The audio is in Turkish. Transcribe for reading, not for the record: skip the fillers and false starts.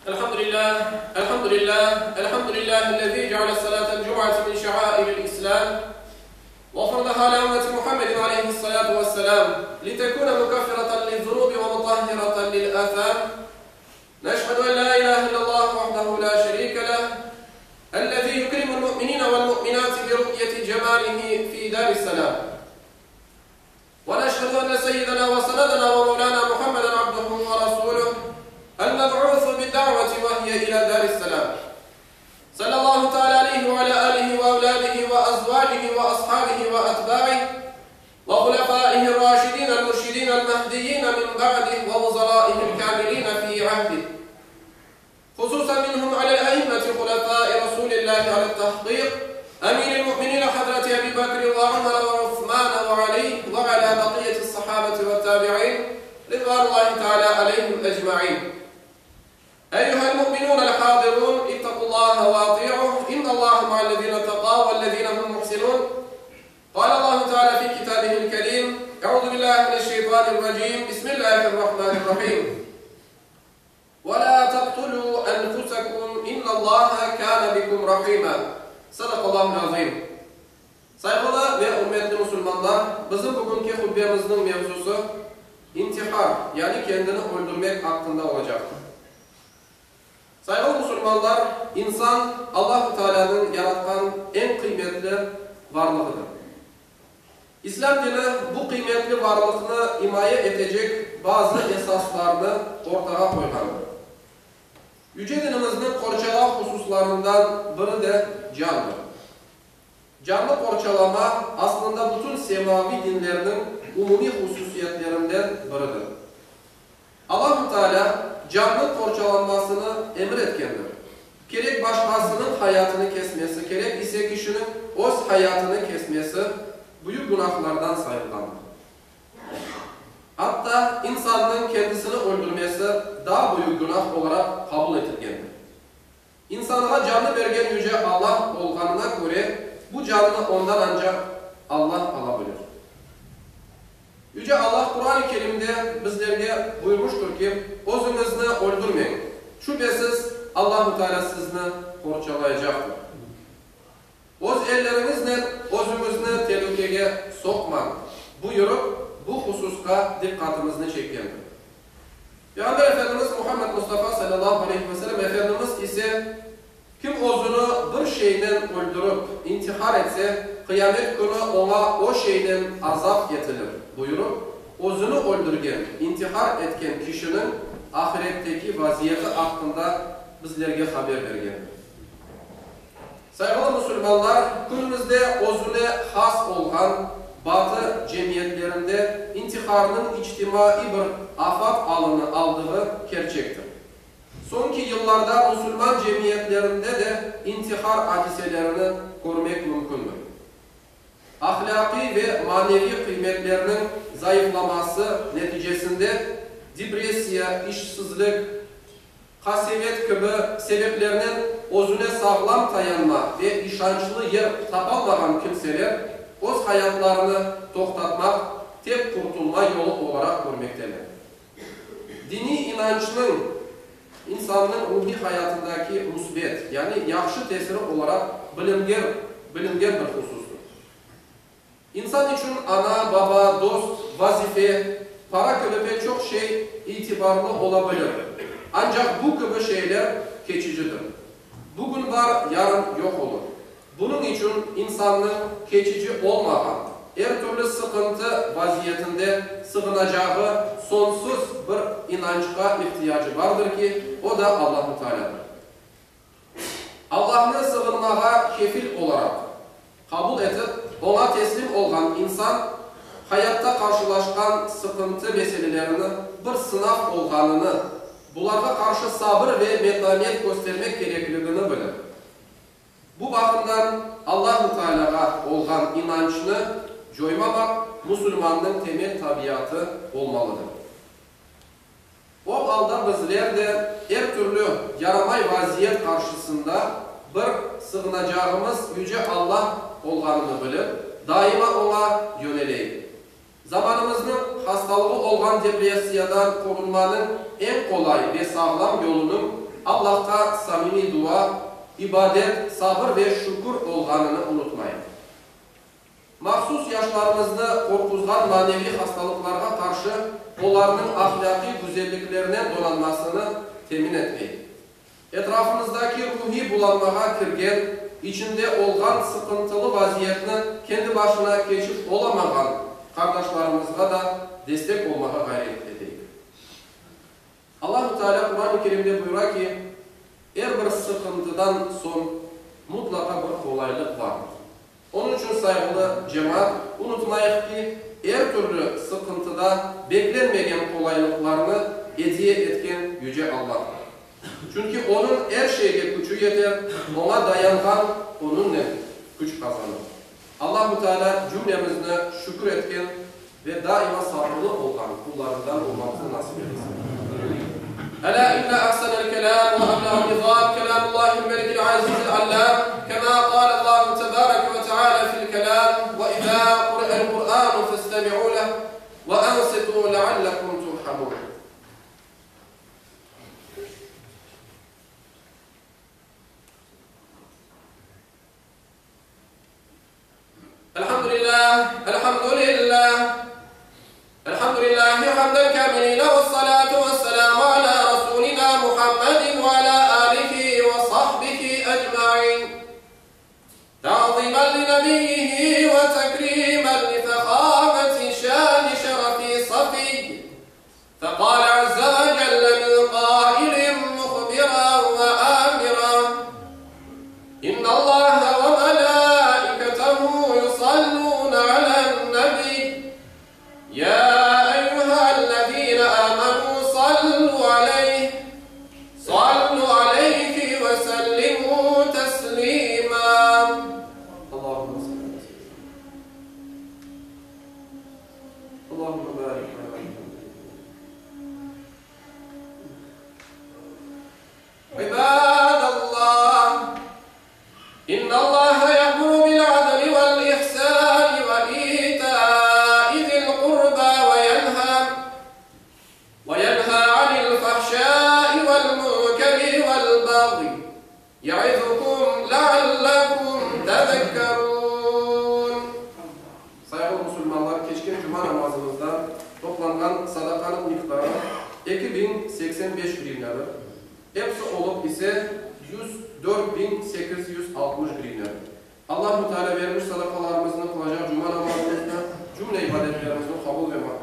الحمد لله الذي جعل صلاة الجمعة من شعائر الإسلام وفرضها على أمة محمد عليه الصلاة والسلام لتكون مكفرة للذنوب ومطهرة للآثام. نشهد أن لا إله إلا الله وحده لا شريك له الذي يكرم المؤمنين والمؤمنات برؤية جماله في دار السلام. ونشهد أن سيدنا وسندنا ومولانا محمدا عبده ورسوله المبعوث بالدعوة وهي إلى دار السلام. صلى الله تعالى عليه وعلى آله وأولاده وأزواجه وأصحابه وأتباعه وخلفائه الراشدين المرشدين المهديين من بعده ووزرائه الكاملين في عهده، خصوصا منهم على الأئمة خلفاء رسول الله على التحقيق أمير المؤمنين حضرة أبي بكر وعمر وعثمان وعلي وعلى بقية الصحابة والتابعين رضوان الله تعالى عليهم أجمعين. أيها المؤمنون الحاضرون اتقوا الله واطيعوه إن الله مع الذين اتقوا والذين هم محسنون. قال الله تعالى في كتابه الكريم: أعوذ بالله من الشيطان الرجيم بسم الله الرحمن الرحيم ولا تقتلوا أنفسكم إن الله كان بكم رحيما. Sadaqallahul azim. Saygılı ve hürmetli Müslümanlar, bizim bugünkü hutbemizin mevzusu intihar, yani kendini öldürmek hakkında olacaktır. Saygılı Müslümanlar, insan Allah-u Teala'nın yaratkan en kıymetli varlığıdır. İslam dini bu kıymetli varlığını himaye edecek bazı esaslarını ortaya koymaktadır. Yüce dinimizin porçala hususlarından biri de candır. Canlı porçalama aslında bütün semavi dinlerinin umumi hususiyetlerinden biridir. Allah-u Teala canlı porçalanmasını emretkendir. Gerek başkasının hayatını kesmesi, gerek ise kişinin öz hayatını kesmesi büyük günahlardan sayılgandır. Hatta insanın kendisini öldürmesi daha büyük günah olarak kabul edilgendir. İnsanlara canlı vergen yüce Allah olganına göre bu canını ondan ancak Allah alabilir. Yüce Allah Kur'an-ı Kerim'de bizlerge buyurmuştur ki özünüzü öldürmeyin. Şüphesiz Allah-u Teala sizni porçalayacaktır. Öz ellerinizle özünüzü tehlikeye sokmayın buyurup bu hususka dikkatimizni çekkendir. Peygamber Efendimiz Muhammed Mustafa sallallahu aleyhi ve sellem Efendimiz ise kim özünü bir şeyden öldürüp intihar etse kıyamet günü ona o şeyden azap getirir buyurup özünü öldürgen, intihar etken kişinin ahiretteki vaziyeti hakkında bizlerge haber vergendir. Saygılı Müslümanlar, günümüzde özüne has olan Batı cemiyetlerinde intiharının içtimai bir afat aldığı gerçektir. Sonki yıllarda Müslüman cemiyetlerinde de intihar hadiselerini görmek mümkündür. Ahlaki ve manevi kıymetlerinin zayıflaması neticesinde depresiya, işsizlik, kasevet gibi sebeplerinin özüne sağlam dayanma ve işançlı yer tapamayan kimseler öz hayatlarını toktatmak tek kurtulma yolu olarak görmektedir. Dini inançının insanın ruhi hayatındaki musbet, yani yaxşı tesiri olarak bilingen bir husustur. İnsan için ana, baba, dost, vazife, para gibi pek çok şey itibarlı olabilir. Ancak bu gibi şeyler geçicidir. Bugün var, yarın yok olur. Bunun için insanın geçici olmadan her türlü sıkıntı vaziyetinde sığınacağı sonsuz bir inançka ihtiyacı vardır ki o da Allah-u Teala'dır. Allah'ını sığınmaya kefil olarak kabul edip ona teslim olan insan hayatta karşılaşkan sıkıntı meselelerini bir sınav olganını, bunlara karşı sabır ve metanet göstermek gerekliliğini bilir. Bu bakımdan Allah-u Teala'ya olan inançını coymamak Müslümanın temel tabiatı olmalıdır. O halde bizler de her türlü yaramay vaziyet karşısında bir sığınacağımız yüce Allah olganını bilip daima ona yöneleyim. Zamanımızın hastalığı olan depresiyadan korunmanın en kolay ve sağlam yolunun Allah'ta samimi dua, ibadet, sabır ve şükür olganını unutmayın. Mahsus yaşlarımızda korkuzgan manevi hastalıklara karşı onların ahlaki güzelliklerine donanmasını temin etmeyin. Etrafınızdaki ruhi bulanmağa kirgen, içinde olgan sıkıntılı vaziyetini kendi başına geçip olamayan kardeşlerimize da destek olmaya gayret edeyim. Allah-u Teala Kur'an-ı Kerim'de buyuruyor ki, her bir sıkıntıdan son mutlaka bir kolaylık vardır. Onun için saygılı cemaat, unutmayın ki her türlü sıkıntıda beklenmeyen kolaylıklarını hediye etken Yüce Allah'tır. Çünkü onun her şeye gücü yeter, ona dayangan onunla güç kazanır. Allah-u Teala cümlemizde şükür etken ve daima sabırlı olan kullarından olmamızı nasip etsin. ألا إن أحسن الكلام وأبلغ النظام كلام الله الملك العزيز العلام كما قال الله تبارك وتعالى في الكلام وإذا قرئ القرآن فاستمعوا له وأنصتوا لعلكم ترحمون. الحمد لله الحمد لله الحمد لله حمدا كاملا والصلاة والسلام على رسولنا محمد وعلى آله وصحبه أجمعين تعظيما لنبيه وتكريما لفخامة شان شرف صفي فقال عز وجل من قائل مخبرا وآمرا إن الله وملائكته يصلون على النبي يا أيها الذين آمنوا صلوا عليه وسلموا تسليما. اللهم صل على سيدنا اللهم بارك على عباد الله إن الله يأمر بالعدل والإحسان وإيتاء ذي القربى وينهى عن الفحشاء والمنكر والبغي يعظكم لعلكم تذكرون. Saygılı Müslümanlar, geçen cuma namazımızda toplanan sadakanın miktarı 2085 gривnadır. Hepsi olup ise 104.860 gривnadır. Allah-u Teala vermiş sadakalarımızın kılacak cuma namazımızda cümle ibadetlerimizin kabul ve makbul